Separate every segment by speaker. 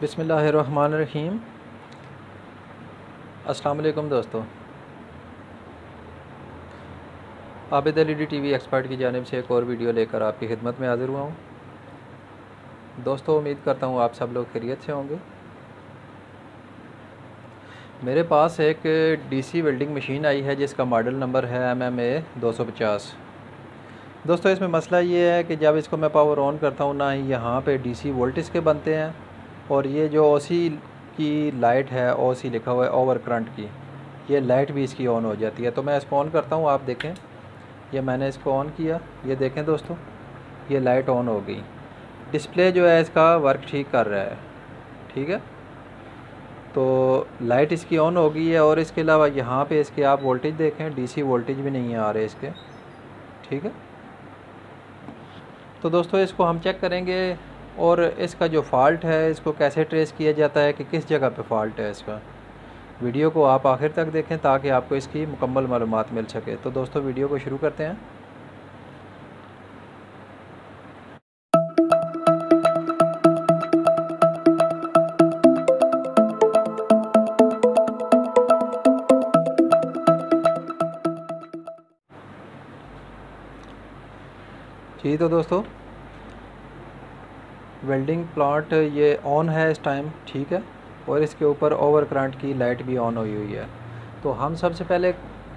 Speaker 1: बिस्मिल्लाहिर्रहमानिर्रहीम। अस्सलाम वालेकुम दोस्तों, आबिद एलईडी टीवी एक्सपर्ट की जानिब से एक और वीडियो लेकर आपकी खिदमत में हाज़िर हुआ हूँ। दोस्तों, उम्मीद करता हूँ आप सब लोग खैरियत से होंगे। मेरे पास एक डीसी वेल्डिंग मशीन आई है जिसका मॉडल नंबर है MMA 250। दोस्तों, इसमें मसला ये है कि जब इसको मैं पावर ऑन करता हूँ ना ही यहाँ पे डीसी वोल्टेज के बनते हैं, और ये जो ओसी की लाइट है, ओसी लिखा हुआ है ओवर करंट की, ये लाइट भी इसकी ऑन हो जाती है। तो मैं इसको ऑन करता हूँ, आप देखें, ये मैंने इसको ऑन किया, ये देखें दोस्तों, ये लाइट ऑन हो गई। डिस्प्ले जो है इसका वर्क ठीक कर रहा है, ठीक है। तो लाइट इसकी ऑन हो गई है, और इसके अलावा यहाँ पे इसके आप वोल्टेज देखें, डीसी वोल्टेज भी नहीं आ रहे इसके, ठीक है। तो दोस्तों, इसको हम चेक करेंगे, और इसका जो फ़ॉल्ट है इसको कैसे ट्रेस किया जाता है कि किस जगह पे फ़ॉल्ट है इसका। वीडियो को आप आखिर तक देखें ताकि आपको इसकी मुकम्मल मालूमात मिल सके। तो दोस्तों, वीडियो को शुरू करते हैं। जी, तो दोस्तों, वेल्डिंग प्लांट ये ऑन है इस टाइम, ठीक है, और इसके ऊपर ओवर करंट की लाइट भी ऑन हुई है। तो हम सबसे पहले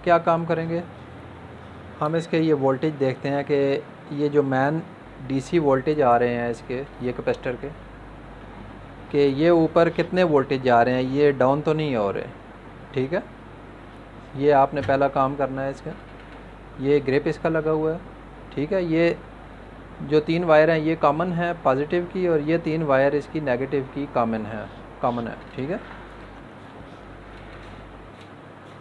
Speaker 1: क्या काम करेंगे, हम इसके ये वोल्टेज देखते हैं कि ये जो मैन डीसी वोल्टेज आ रहे हैं इसके, ये कैपेसिटर के ये ऊपर कितने वोल्टेज जा रहे हैं, ये डाउन तो नहीं हो रहे, ठीक है। ये आपने पहला काम करना है इसका। ये ग्रिप इसका लगा हुआ है, ठीक है। ये जो 3 वायर हैं ये कॉमन है पॉजिटिव की, और ये 3 वायर इसकी नेगेटिव की कॉमन है, ठीक है।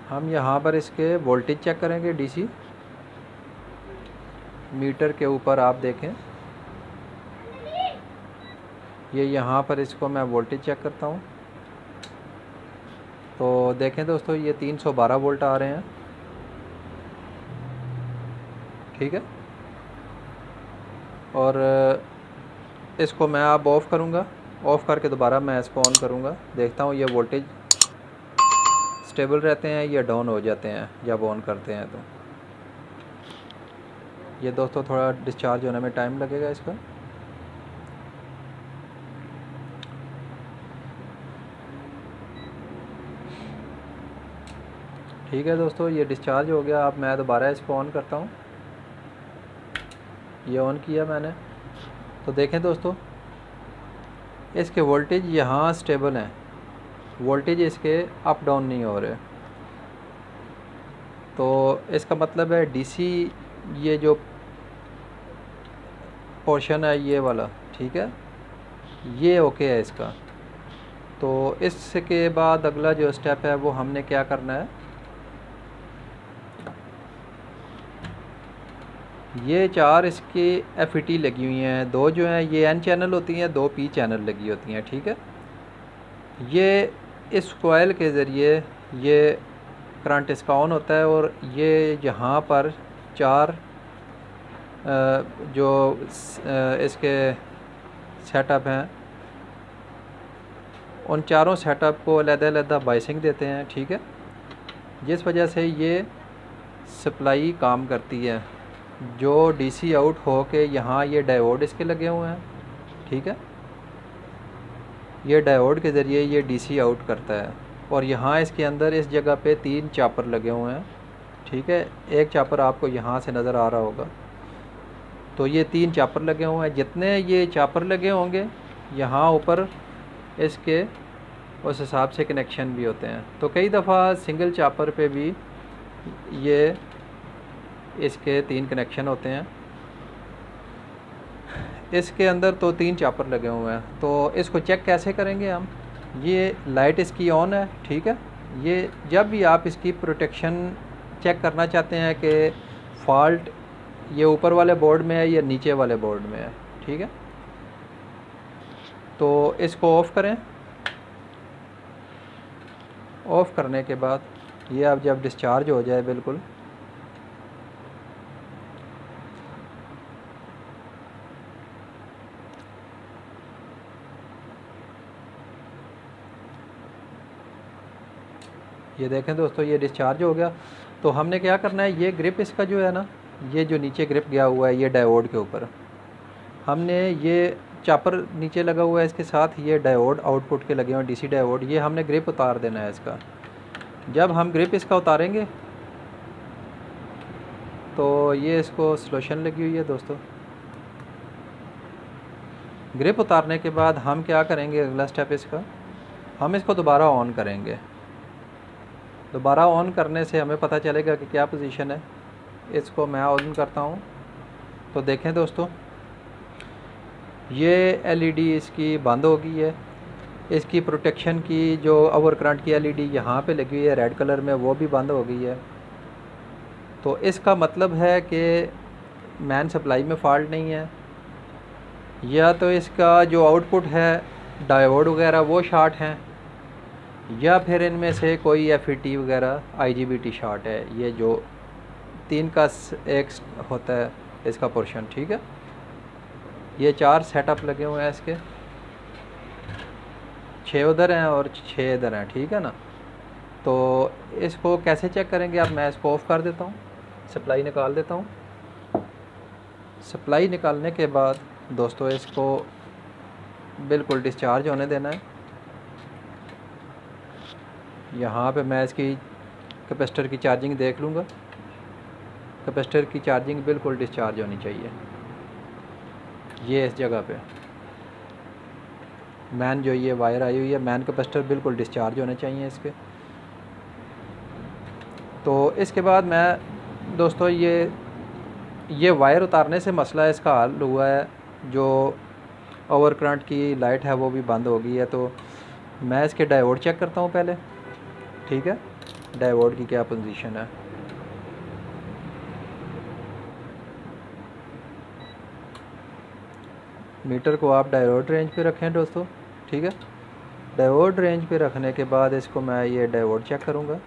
Speaker 1: हम यहाँ पर इसके वोल्टेज चेक करेंगे डीसी मीटर के ऊपर, आप देखें, ये यहाँ पर इसको मैं वोल्टेज चेक करता हूँ। तो देखें दोस्तों, ये 312 वोल्ट आ रहे हैं, ठीक है। और इसको मैं अब ऑफ़ करूँगा, ऑफ़ करके दोबारा मैं इसको ऑन करूँगा, देखता हूँ ये वोल्टेज स्टेबल रहते हैं या डाउन हो जाते हैं जब ऑन करते हैं। तो ये दोस्तों थोड़ा डिस्चार्ज होने में टाइम लगेगा इसका। ठीक है दोस्तों, ये डिस्चार्ज हो गया। अब मैं दोबारा इसको ऑन करता हूँ, ये ऑन किया मैंने। तो देखें दोस्तों, इसके वोल्टेज यहाँ स्टेबल हैं, वोल्टेज इसके अप डाउन नहीं हो रहे। तो इसका मतलब है डीसी ये जो पोर्शन है ये वाला, ठीक है, ये ओके है इसका। तो इसके बाद अगला जो स्टेप है वो हमने क्या करना है, ये 4 इसकी FET लगी हुई हैं, 2 जो हैं ये N चैनल होती हैं, 2 P चैनल लगी होती हैं, ठीक है। ये इस कोयल के ज़रिए ये करंट इसका ऑन होता है, और ये यहाँ पर 4 जो इसके सेटअप हैं, उन चारों सेटअप को अलग-अलग बाइसिंग देते हैं, ठीक है, जिस वजह से ये सप्लाई काम करती है। जो डीसी आउट हो के यहाँ ये डायोड इसके लगे हुए हैं, ठीक है, ये डायोड के ज़रिए ये डीसी आउट करता है। और यहाँ इसके अंदर इस जगह पे 3 चापर लगे हुए हैं, ठीक है। एक चापर आपको यहाँ से नज़र आ रहा होगा। तो ये 3 चापर लगे हुए हैं, जितने ये चापर लगे होंगे यहाँ ऊपर इसके उस हिसाब से कनेक्शन भी होते हैं। तो कई दफ़ा सिंगल चापर पे भी ये इसके 3 कनेक्शन होते हैं। इसके अंदर तो 3 चापर लगे हुए हैं। तो इसको चेक कैसे करेंगे हम, ये लाइट इसकी ऑन है, ठीक है। ये जब भी आप इसकी प्रोटेक्शन चेक करना चाहते हैं कि फॉल्ट ये ऊपर वाले बोर्ड में है या नीचे वाले बोर्ड में है, ठीक है, तो इसको ऑफ़ करें। ऑफ़ करने के बाद ये अब जब डिस्चार्ज हो जाए बिल्कुल, ये देखें दोस्तों, ये डिस्चार्ज हो गया। तो हमने क्या करना है, ये ग्रिप इसका जो है ना, ये जो नीचे ग्रिप गया हुआ है ये डायोड के ऊपर, हमने ये चापर नीचे लगा हुआ है, इसके साथ ये डायोड आउटपुट के लगे हुए हैं डीसी डायोड, ये हमने ग्रिप उतार देना है इसका। जब हम ग्रिप इसका उतारेंगे तो ये इसको सॉल्यूशन लगी हुई है दोस्तों। ग्रिप उतारने के बाद हम क्या करेंगे, अगला स्टेप इसका, हम इसको दोबारा ऑन करेंगे। दोबारा ऑन करने से हमें पता चलेगा कि क्या पोजीशन है। इसको मैं ऑन करता हूँ तो देखें दोस्तों, ये एलईडी इसकी बंद हो गई है। इसकी प्रोटेक्शन की जो ओवर करंट की एलईडी यहाँ पे लगी हुई है रेड कलर में, वो भी बंद हो गई है। तो इसका मतलब है कि मेन सप्लाई में फ़ॉल्ट नहीं है, या तो इसका जो आउटपुट है डायोड वगैरह वो शॉर्ट हैं, या फिर इनमें से कोई एफईटी वगैरह आईजीबीटी शॉर्ट है। ये जो 3 का एक होता है इसका पोर्शन, ठीक है। ये 4 सेटअप लगे हुए हैं इसके, 6 उधर हैं और 6 इधर हैं, ठीक है ना। तो इसको कैसे चेक करेंगे, अब मैं इसको ऑफ़ कर देता हूँ, सप्लाई निकाल देता हूँ। सप्लाई निकालने के बाद दोस्तों इसको बिल्कुल डिस्चार्ज होने देना है। यहाँ पे मैं इसकी कैपेसिटर की चार्जिंग देख लूँगा। कैपेसिटर की चार्जिंग बिल्कुल डिस्चार्ज होनी चाहिए। ये इस जगह पे मैन जो ये वायर आई हुई है, मैन कैपेसिटर बिल्कुल डिस्चार्ज होने चाहिए इसके। तो इसके बाद मैं दोस्तों ये वायर उतारने से मसला इसका हल हुआ है। जो ओवर करंट की लाइट है वो भी बंद हो गई है। तो मैं इसके डायोड चेक करता हूँ पहले, ठीक है, डायोड की क्या पोजीशन है। मीटर को आप डायोड रेंज पे रखें दोस्तों, ठीक है। डायोड रेंज पे रखने के बाद इसको मैं ये डायोड चेक करूँगा।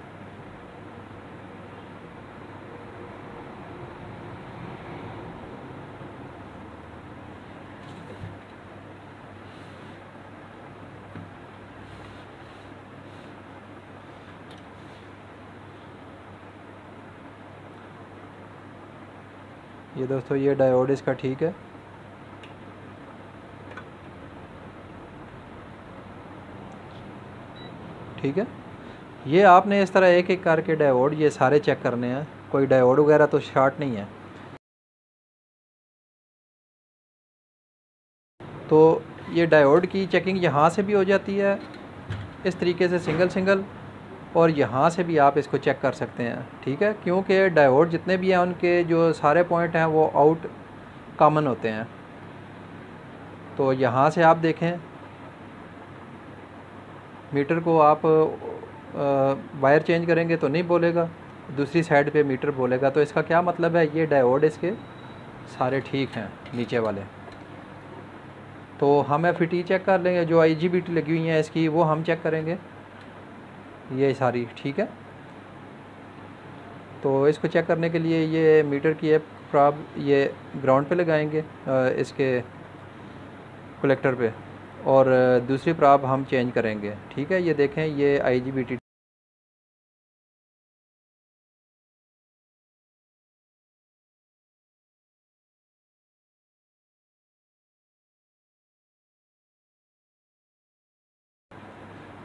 Speaker 1: ये दोस्तों ये डायोड इसका ठीक है। ठीक है, ये आपने इस तरह एक एक करके डायोड ये सारे चेक करने हैं, कोई डायोड वगैरह तो शॉर्ट नहीं है। तो ये डायोड की चेकिंग यहाँ से भी हो जाती है इस तरीके से सिंगल सिंगल, और यहाँ से भी आप इसको चेक कर सकते हैं, ठीक है। क्योंकि डायोड जितने भी हैं उनके जो सारे पॉइंट हैं वो आउट कॉमन होते हैं। तो यहाँ से आप देखें, मीटर को आप वायर चेंज करेंगे तो नहीं बोलेगा, दूसरी साइड पे मीटर बोलेगा। तो इसका क्या मतलब है, ये डायोड इसके सारे ठीक हैं नीचे वाले। तो हम एफईटी चेक कर लेंगे, जो आईजीबीटी लगी हुई हैं इसकी वो हम चेक करेंगे, ये सारी ठीक है। तो इसको चेक करने के लिए ये मीटर की एक प्रॉब ये ग्राउंड पे लगाएंगे इसके कलेक्टर पे, और दूसरी प्रॉब हम चेंज करेंगे, ठीक है। ये देखें, ये आईजीबीटी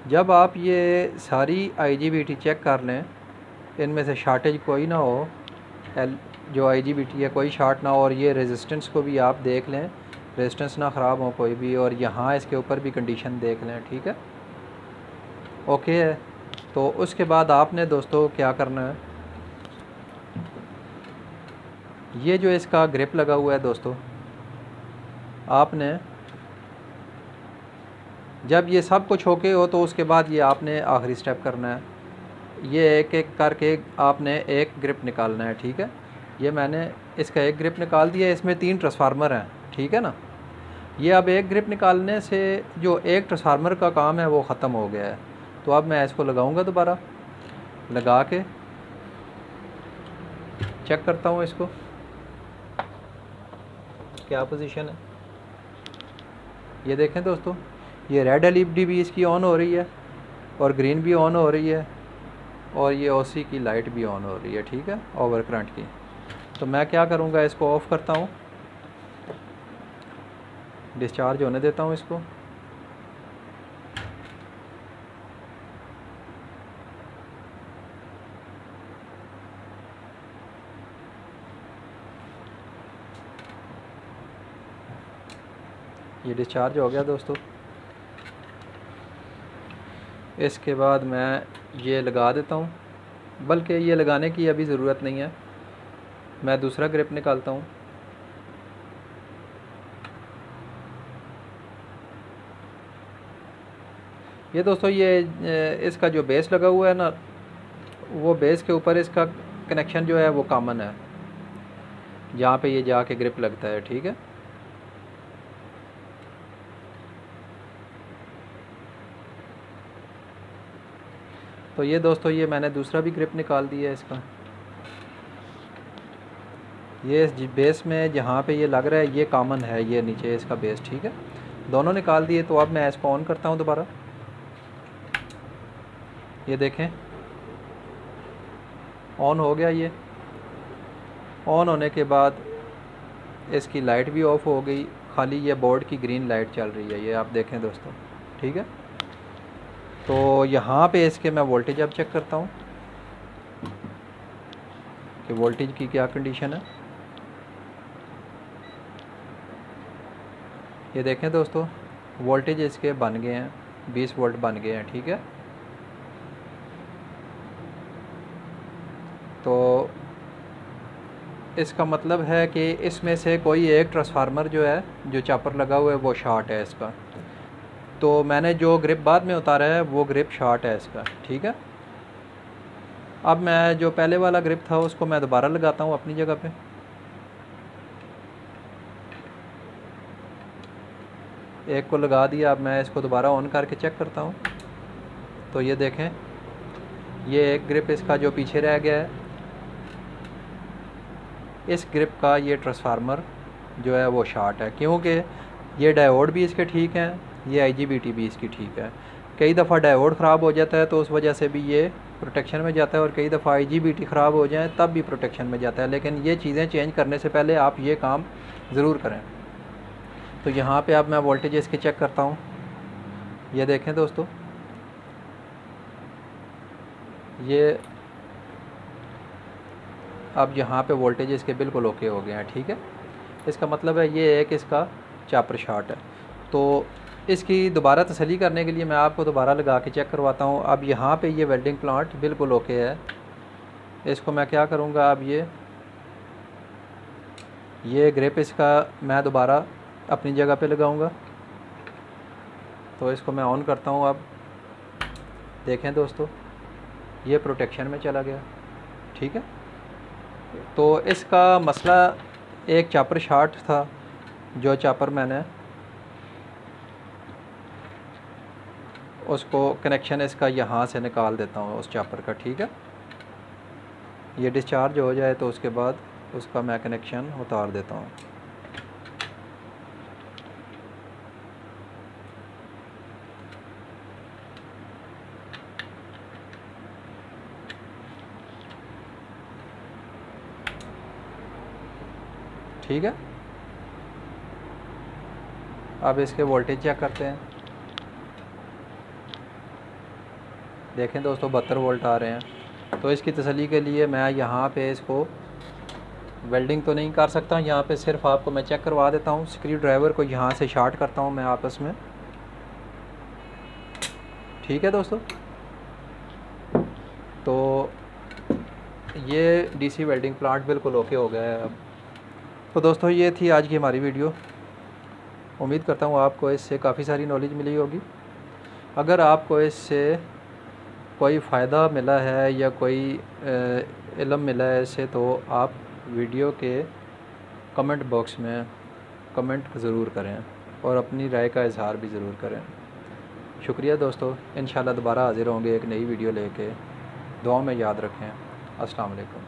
Speaker 1: जब आप ये सारी आईजीबीटी चेक कर लें, इनमें से शॉर्टेज कोई ना हो, जो आईजीबीटी है कोई शॉर्ट ना हो, और ये रेजिस्टेंस को भी आप देख लें, रेजिस्टेंस ना ख़राब हो कोई भी, और यहाँ इसके ऊपर भी कंडीशन देख लें, ठीक है, ओके है। तो उसके बाद आपने दोस्तों क्या करना है, ये जो इसका ग्रिप लगा हुआ है दोस्तों, आपने जब ये सब कुछ ओके हो तो उसके बाद ये आपने आखिरी स्टेप करना है, ये एक एक करके आपने एक ग्रिप निकालना है, ठीक है। ये मैंने इसका एक ग्रिप निकाल दिया, इसमें 3 ट्रांसफार्मर हैं, ठीक है ना। ये अब एक ग्रिप निकालने से जो एक ट्रांसफार्मर का काम है वो ख़त्म हो गया है। तो अब मैं इसको लगाऊंगा, दोबारा लगा के चेक करता हूँ इसको क्या पोजीशन है। ये देखें दोस्तों, ये रेड एलईडी भी इसकी ऑन हो रही है और ग्रीन भी ऑन हो रही है, और ये ओसी की लाइट भी ऑन हो रही है, ठीक है, ओवर करंट की। तो मैं क्या करूँगा, इसको ऑफ़ करता हूँ, डिस्चार्ज होने देता हूँ इसको। ये डिस्चार्ज हो गया दोस्तों। इसके बाद मैं ये लगा देता हूँ, बल्कि ये लगाने की अभी ज़रूरत नहीं है, मैं दूसरा ग्रिप निकालता हूँ। ये दोस्तों ये इसका जो बेस लगा हुआ है ना, वो बेस के ऊपर इसका कनेक्शन जो है वो कॉमन है, जहाँ पे ये जाके ग्रिप लगता है, ठीक है। तो ये दोस्तों ये मैंने दूसरा भी ग्रिप निकाल दिया है इसका। ये बेस में जहाँ पे ये लग रहा है ये कॉमन है, ये नीचे इसका बेस, ठीक है। दोनों निकाल दिए। तो अब मैं इसको ऑन करता हूँ दोबारा। ये देखें ऑन हो गया। ये ऑन होने के बाद इसकी लाइट भी ऑफ हो गई, खाली ये बोर्ड की ग्रीन लाइट चल रही है, ये आप देखें दोस्तों, ठीक है। तो यहाँ पे इसके मैं वोल्टेज अब चेक करता हूँ कि वोल्टेज की क्या कंडीशन है। ये देखें दोस्तों वोल्टेज इसके बन गए हैं, 20 वोल्ट बन गए हैं, ठीक है। तो इसका मतलब है कि इसमें से कोई एक ट्रांसफार्मर जो है, जो चापर लगा हुआ है, वो शॉर्ट है इसका। तो मैंने जो ग्रिप बाद में उतारा है वो ग्रिप शॉर्ट है इसका, ठीक है। अब मैं जो पहले वाला ग्रिप था उसको मैं दोबारा लगाता हूँ अपनी जगह पे। एक को लगा दिया, अब मैं इसको दोबारा ऑन करके चेक करता हूँ। तो ये देखें ये एक ग्रिप इसका जो पीछे रह गया है, इस ग्रिप का ये ट्रांसफार्मर जो है वो शॉर्ट है, क्योंकि ये डायोड भी इसके ठीक हैं, ये आईजीबीटी भी इसकी ठीक है। कई दफ़ा डायोड ख़राब हो जाता है तो उस वजह से भी ये प्रोटेक्शन में जाता है, और कई दफ़ा आईजीबीटी ख़राब हो जाए तब भी प्रोटेक्शन में जाता है। लेकिन ये चीज़ें चेंज करने से पहले आप ये काम ज़रूर करें। तो यहाँ पे अब मैं वोल्टेज इसके चेक करता हूँ। ये देखें दोस्तों ये अब यहाँ पे वोल्टेज इसके बिल्कुल ओके हो गए हैं, ठीक है। इसका मतलब है ये एक इसका चापर शॉर्ट है। तो इसकी दोबारा तसल्ली करने के लिए मैं आपको दोबारा लगा के चेक करवाता हूँ। अब यहाँ पे ये वेल्डिंग प्लांट बिल्कुल ओके है। इसको मैं क्या करूँगा, अब ये ग्रिप इसका मैं दोबारा अपनी जगह पे लगाऊँगा। तो इसको मैं ऑन करता हूँ। अब देखें दोस्तों ये प्रोटेक्शन में चला गया, ठीक है। तो इसका मसला एक चापर शॉर्ट था, जो चापर मैंने उसको कनेक्शन इसका यहाँ से निकाल देता हूँ उस चापर का, ठीक है। ये डिस्चार्ज हो जाए तो उसके बाद उसका मैं कनेक्शन उतार देता हूँ। ठीक है। अब इसके वोल्टेज चेक करते हैं। देखें दोस्तों 72 वोल्ट आ रहे हैं। तो इसकी तसल्ली के लिए मैं यहाँ पे इसको वेल्डिंग तो नहीं कर सकता, यहाँ पे सिर्फ आपको मैं चेक करवा देता हूँ। स्क्रू ड्राइवर को यहाँ से शॉर्ट करता हूँ मैं आपस में, ठीक है दोस्तों। तो ये डीसी वेल्डिंग प्लांट बिल्कुल ओके हो गया है अब। तो दोस्तों ये थी आज की हमारी वीडियो। उम्मीद करता हूँ आपको इससे काफ़ी सारी नॉलेज मिली होगी। अगर आपको इससे कोई फ़ायदा मिला है या कोई इल्म मिला है इससे, तो आप वीडियो के कमेंट बॉक्स में कमेंट ज़रूर करें और अपनी राय का इजहार भी ज़रूर करें। शुक्रिया दोस्तों। इंशाल्लाह दोबारा हाज़िर होंगे एक नई वीडियो लेके। दुआ में याद रखें। अस्सलाम वालेकुम।